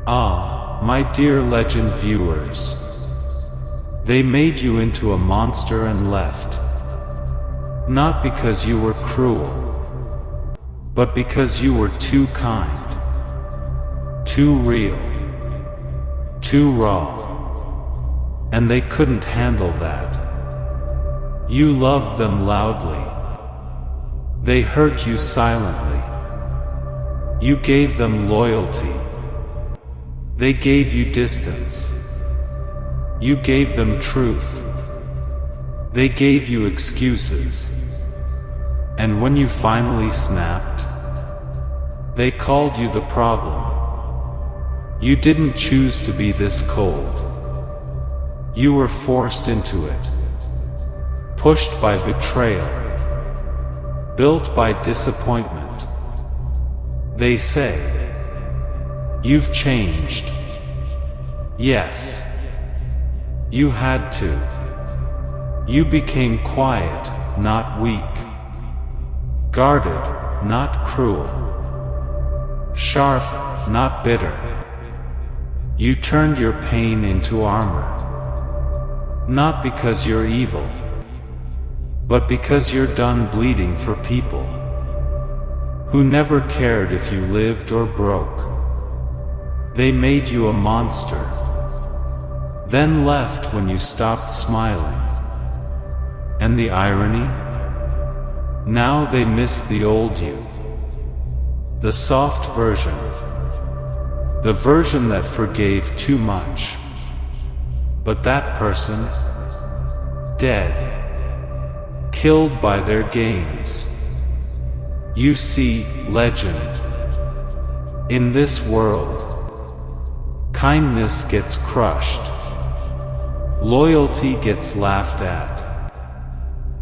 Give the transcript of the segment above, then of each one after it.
Ah, my dear legend viewers. They made you into a monster and left. Not because you were cruel, but because you were too kind, too real, too raw. And they couldn't handle that. You loved them loudly. They hurt you silently. You gave them loyalty. They gave you distance. You gave them truth. They gave you excuses. And when you finally snapped, they called you the problem. You didn't choose to be this cold. You were forced into it. Pushed by betrayal. Built by disappointment. They say, "You've changed." Yes. You had to. You became quiet, not weak. Guarded, not cruel. Sharp, not bitter. You turned your pain into armor. Not because you're evil, but because you're done bleeding for people who never cared if you lived or broke. They made you a monster, then left when you stopped smiling. And the irony? Now they miss the old you. The soft version. The version that forgave too much. But that person? Dead. Killed by their games. You see, legend. In this world, kindness gets crushed. Loyalty gets laughed at.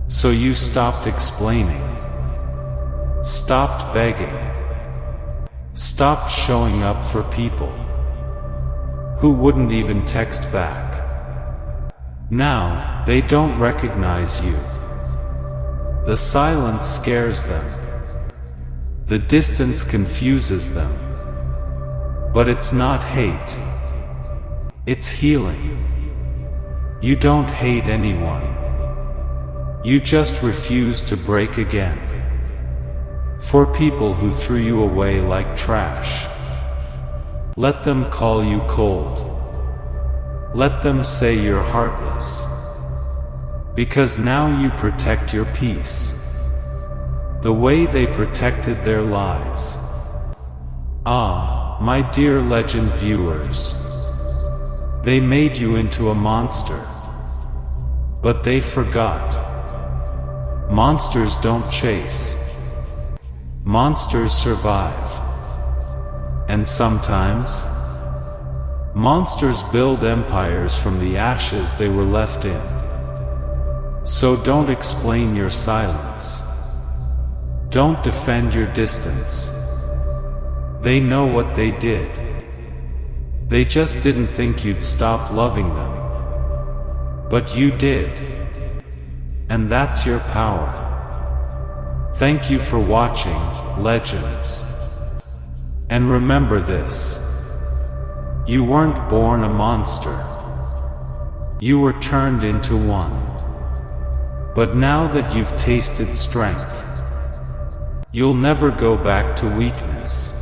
So you stopped explaining. Stopped begging. Stopped showing up for people who wouldn't even text back. Now, they don't recognize you. The silence scares them. The distance confuses them. But it's not hate. It's healing. You don't hate anyone. You just refuse to break again. For people who threw you away like trash. Let them call you cold. Let them say you're heartless. Because now you protect your peace. The way they protected their lies. Ah, my dear legend viewers. They made you into a monster. But they forgot. Monsters don't chase. Monsters survive. And sometimes, monsters build empires from the ashes they were left in. So don't explain your silence. Don't defend your distance. They know what they did. They just didn't think you'd stop loving them. But you did. And that's your power. Thank you for watching, legends. And remember this. You weren't born a monster. You were turned into one. But now that you've tasted strength, you'll never go back to weakness.